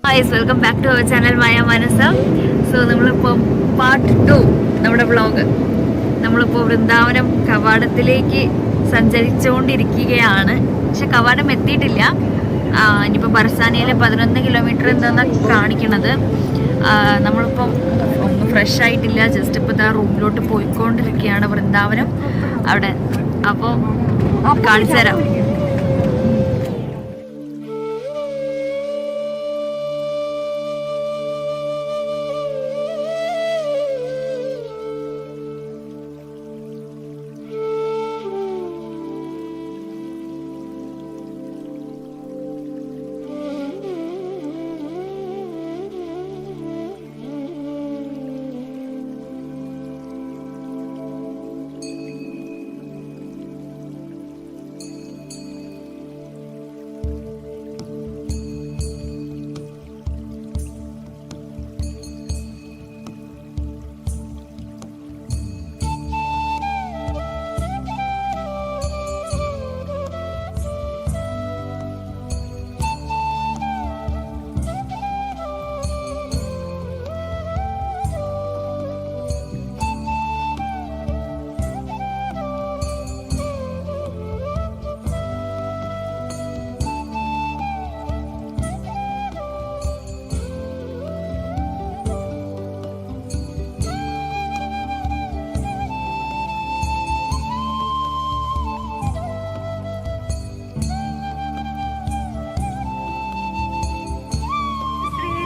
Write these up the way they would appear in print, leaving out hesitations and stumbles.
Guys, welcome back to our channel Maya Manassa. So നമ്മളിപ്പോൾ part 2 നമ്മുടെ vlog. നമ്മളിപ്പോൾ വൃന്ദാവനം കവാടത്തിലേക്ക് സഞ്ചരിച്ചുകൊണ്ടിരിക്കുകയാണ്. പക്ഷെ കവാടം എത്തിയിട്ടില്ല. ഇനിയിപ്പോൾ ബർസാനയിലെ 11 കിലോമീറ്റർ എന്താണെന്നാണ് കാണിക്കണത്. നമ്മളിപ്പം ഒന്നും ഫ്രഷ് ആയിട്ടില്ല. ജസ്റ്റ് ഇപ്പോൾ ഇതാ റൂമിലോട്ട് പോയിക്കൊണ്ടിരിക്കുകയാണ് വൃന്ദാവനം അവിടെ. അപ്പോൾ കാണിച്ചു തരാം.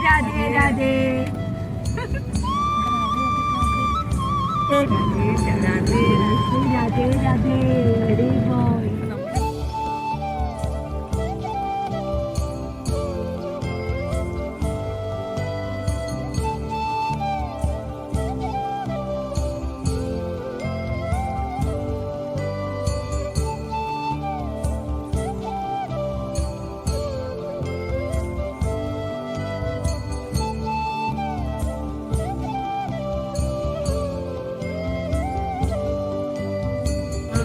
राधे राधे राधे राधे राधे हरी बोल.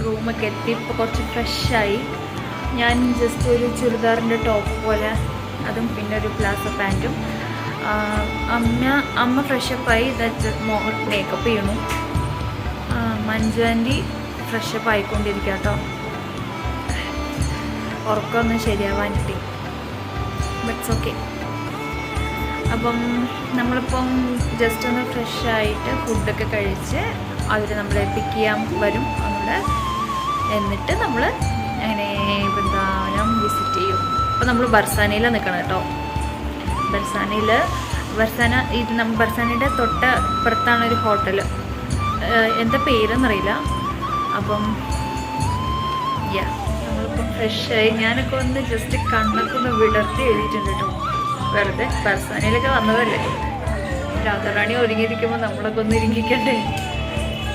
റൂമൊക്കെ എത്തി. ഇപ്പോൾ കുറച്ച് ഫ്രഷായി. ഞാൻ ജസ്റ്റ് ഒരു ചുരിദാറിൻ്റെ ടോപ്പ് പോലെ അതും പിന്നെ ഒരു പ്ലാസോ പാൻറ്റും. അമ്മ ഫ്രഷപ്പായി. മേക്കപ്പ് ചെയ്യണു. മഞ്ജു ആൻറ്റി ഫ്രഷപ്പ് ആയിക്കൊണ്ടിരിക്കുക കേട്ടോ. ഉറക്കമൊന്നും ശരിയാവാനിട്ട്. But it's okay. അപ്പം നമ്മളിപ്പം ജസ്റ്റ് ഒന്ന് ഫ്രഷായിട്ട് ഫുഡൊക്കെ കഴിച്ച് അവർ നമ്മളെ പിക്ക് ചെയ്യാൻ വരും അവിടെ. എന്നിട്ട് നമ്മൾ അങ്ങനെ വൃന്ദാവനം വിസിറ്റ് ചെയ്യും. അപ്പോൾ നമ്മൾ ബർസാനയിലാണ് നിൽക്കണം കേട്ടോ. ബർസാനയുടെ തൊട്ടപ്പുറത്താണ് ഒരു ഹോട്ടൽ. എന്താ പേരെന്നറിയില്ല. അപ്പം നമ്മളിപ്പം ഫ്രഷായി. ഞാനൊക്കെ ഒന്ന് ജസ്റ്റ് കണ്ണൊക്കെ ഒന്ന് വിടർത്തി എഴുതിയിട്ടുണ്ട് കേട്ടോ. വെറുതെ ബർസാനയിലൊക്കെ വന്നതല്ലേ. രാധാറാണി ഒരുങ്ങിയിരിക്കുമ്പോൾ നമ്മളൊക്കെ ഒന്ന് ഒരുങ്ങിക്കണ്ടേ.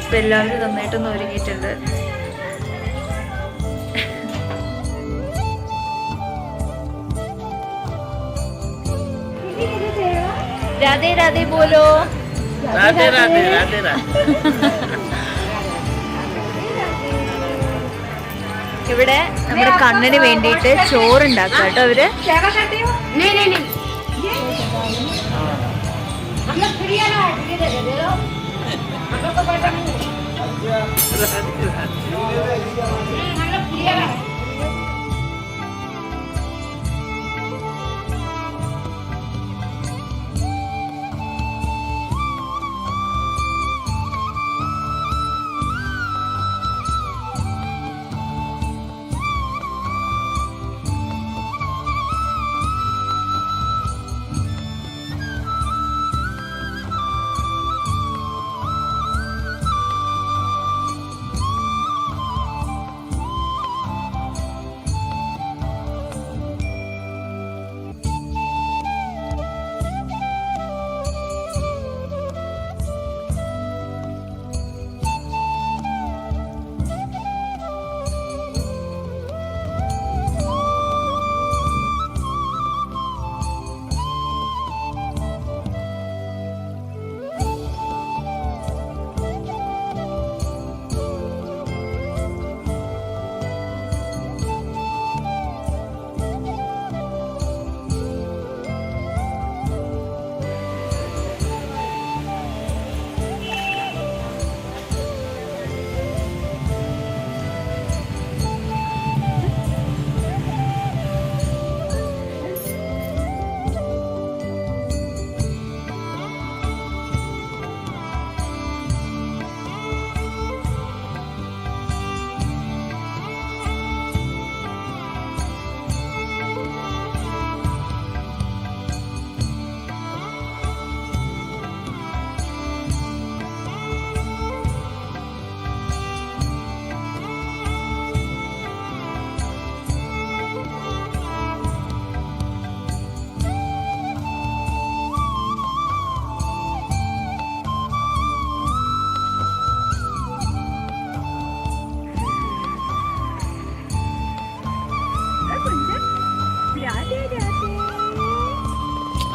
ഇപ്പം എല്ലാവരും നന്നായിട്ടൊന്ന് ഒരുങ്ങിയിട്ടുണ്ട്. രാധേ രാധേ ബോലോ. രാധേ രാധേ രാധേ രാധേ. ഇവിടെ നമ്മുടെ കണ്ണിന് വേണ്ടിയിട്ട് ചോറുണ്ടാക്കുക കേട്ടോ അവര്.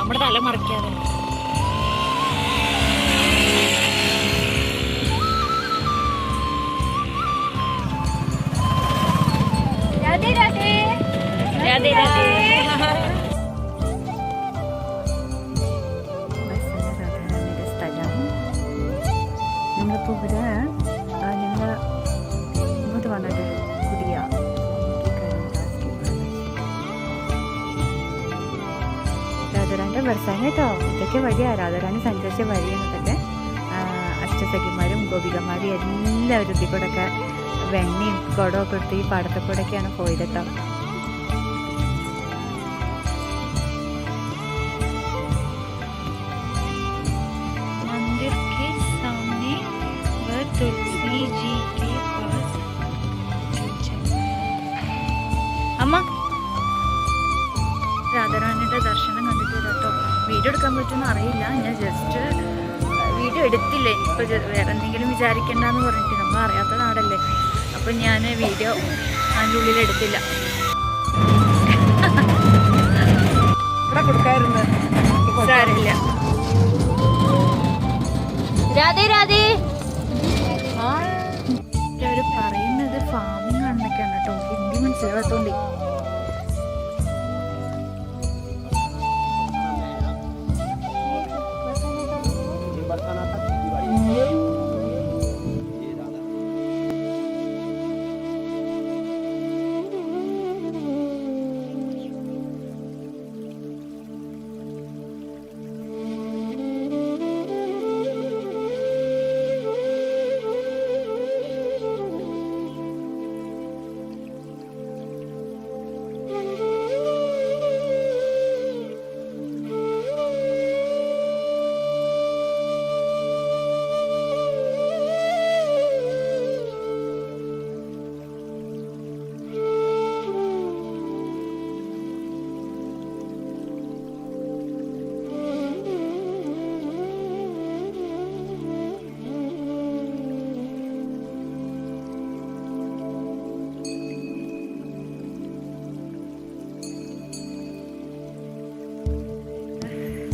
നമ്മുടെ തല മറിക്കാതെ. രാധേ രാധേ രാധേ രാധേ. സ്ഥലം നിങ്ങളിപ്പോൾ ഇവിടെ നിങ്ങൾ ഇങ്ങോട്ട് വന്നിട്ട് പുതിയ രാധാറാൻ്റെ ബർസാന കേട്ടോ. ഇതൊക്കെ വഴിയാണ് രാധാറാണി സഞ്ചരിച്ച വഴി എന്നതൊക്കെ. അഷ്ടസഖിമാരും ഗോപികമാരും എല്ലാവരും ഇതിൽ കൂടെ ഒക്കെ വെണ്ണയും കുടമൊക്കെ എടുത്ത് ഈ പാടത്തെ കൂടെയൊക്കെയാണ് പോയത് കേട്ടോ. मंदिर के सामने व तुलसी जी के पास അമ്മ രാധാറാണിയുടെ ദർശനം കണ്ടിട്ട് കേട്ടോ. വീഡിയോ എടുക്കാൻ പറ്റുമെന്ന് അറിയില്ല. ഞാൻ ജസ്റ്റ് വീഡിയോ എടുത്തില്ല. ഇനിയിപ്പോൾ വേറെ എന്തെങ്കിലും വിചാരിക്കണ്ടെന്ന് പറഞ്ഞിട്ട് നമ്മൾ അറിയാത്ത നാടല്ലേ. അപ്പം ഞാൻ വീഡിയോ അതിൻ്റെ ഉള്ളിൽ എടുത്തില്ല. സാരമില്ല. രാധേ രാധേ. അവർ പറയുന്നത് ഫാമിംഗ് ആണെന്നൊക്കെയാണ് കേട്ടോ. ഹിന്ദി മനസ്സിലാകത്തോണ്ടേ.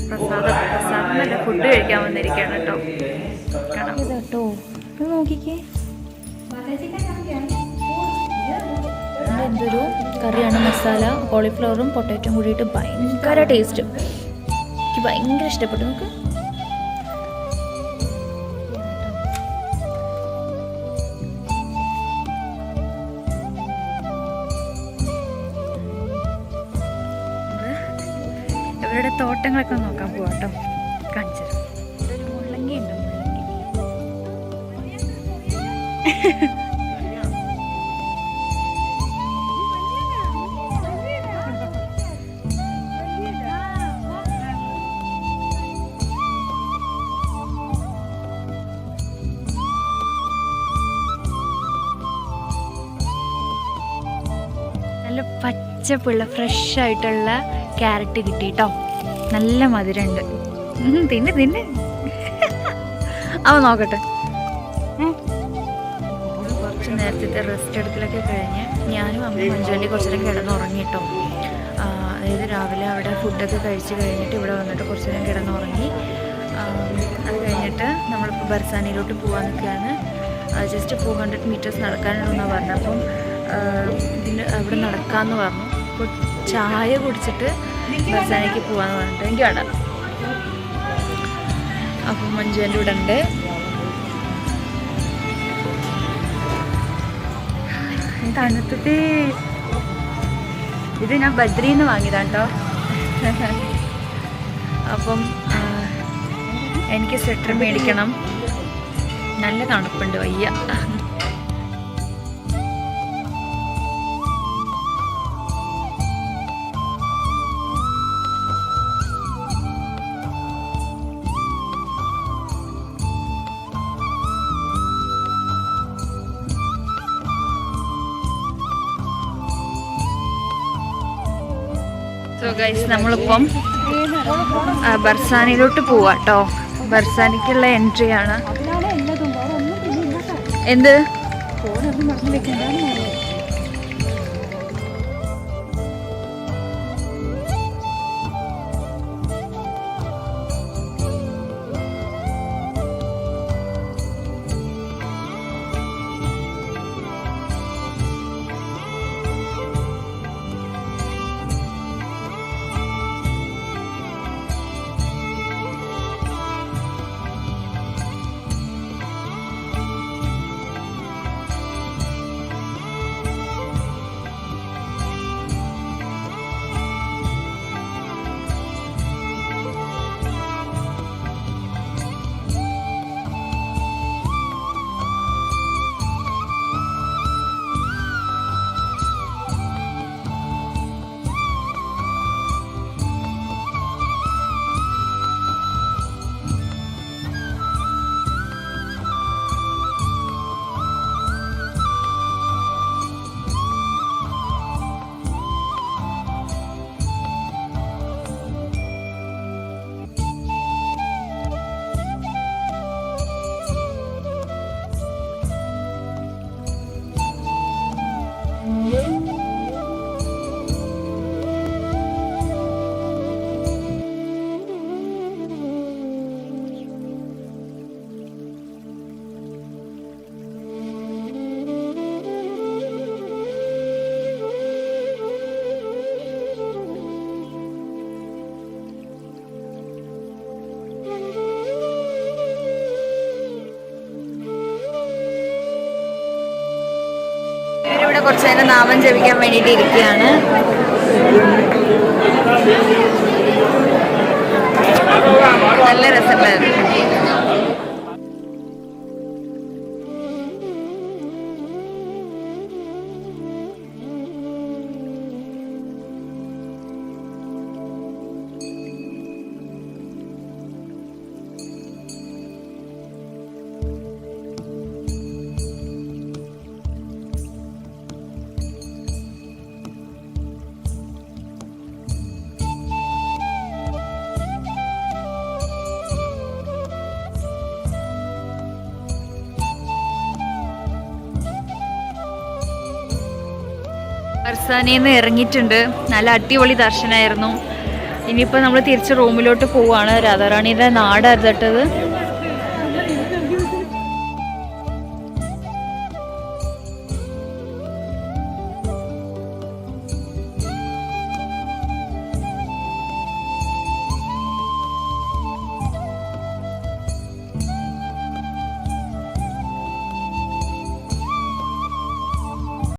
പ്രസാദം നല്ല ഫുഡ് കഴിക്കാൻ വന്നിരിക്കുകയാണ് കേട്ടോ. കാണാം കേട്ടോ. നോക്കിക്കേ, എന്തൊരു കറിയാണ്. മസാല കോളിഫ്ലവറും പൊട്ടാറ്റോയും കൂടിയിട്ട് ഭയങ്കര ടേസ്റ്റ്. എനിക്ക് ഭയങ്കര ഇഷ്ടപ്പെട്ടു. നമുക്ക് ഇവരുടെ തോട്ടങ്ങളൊക്കെ നോക്കാൻ പോവാം കേട്ടോ. കാണിച്ചു ഒരു മുള്ളങ്കി ഉണ്ടോ? നല്ല പച്ചപ്പുള്ള ഫ്രഷ് ആയിട്ടുള്ള ക്യാരറ്റ് കിട്ടി കേട്ടോ. നല്ല മധുരമുണ്ട്. തിന്നെ തിന്നെ. അവ നോക്കട്ടെ. കുറച്ച് നേരത്തെ റെസ്റ്റ് എടുക്കലൊക്കെ കഴിഞ്ഞ് ഞാനും അമ്മയും മഞ്ജുവല്ലി കുറച്ച് നേരം കിടന്നുറങ്ങി കേട്ടോ. അതായത് രാവിലെ അവിടെ ഫുഡൊക്കെ കഴിച്ച് കഴിഞ്ഞിട്ട് ഇവിടെ വന്നിട്ട് കുറച്ച് നേരം കിടന്നുറങ്ങി. അത് കഴിഞ്ഞിട്ട് നമ്മളിപ്പോൾ ബർസാനയിലോട്ട് പോകാൻ നിൽക്കുകയാണ്. ജസ്റ്റ് 400 മീറ്റേഴ്സ് നടക്കാനുണ്ടെന്നാണ് പറഞ്ഞത്. അപ്പം ഇതിന് അവിടെ നടക്കാമെന്ന് പറഞ്ഞു. അപ്പോൾ ചായ കുടിച്ചിട്ട് ബർസാനയ്ക്ക് പോകാമെന്ന് പറഞ്ഞിട്ട് എനിക്ക് വേണ്ട. അപ്പം മഞ്ജുവിൻ്റെ ഇവിടെ ഉണ്ട്. തണുത്തത് ഇത് ഞാൻ ബദ്രിന്ന് വാങ്ങിയതാണ് കേട്ടോ. അപ്പം എനിക്ക് സ്വെറ്റർ മേടിക്കണം. നല്ല തണുപ്പുണ്ട്, വയ്യ. സോ ഗൈസ്, നമ്മളിപ്പം ബർസാനയിലോട്ട് പോവാം കേട്ടോ. ബർസാനയ്ക്കുള്ള എൻട്രി ആണ്. എന്ത് കുറച്ച് നേരം നാമം ജപിക്കാൻ വേണ്ടിയിട്ട് ഇരിക്കുകയാണ്. നല്ല രസമുണ്ടായിരുന്നു. ബർസാനയിൽ നിന്ന് ഇറങ്ങിയിട്ടുണ്ട്. നല്ല അടിപൊളി ദർശനമായിരുന്നു. ഇനിയിപ്പോൾ നമ്മൾ തിരിച്ച് റൂമിലോട്ട് പോവുകയാണ്. രാധാറാണിയുടെ നാടായിരുന്നു കേട്ടത്.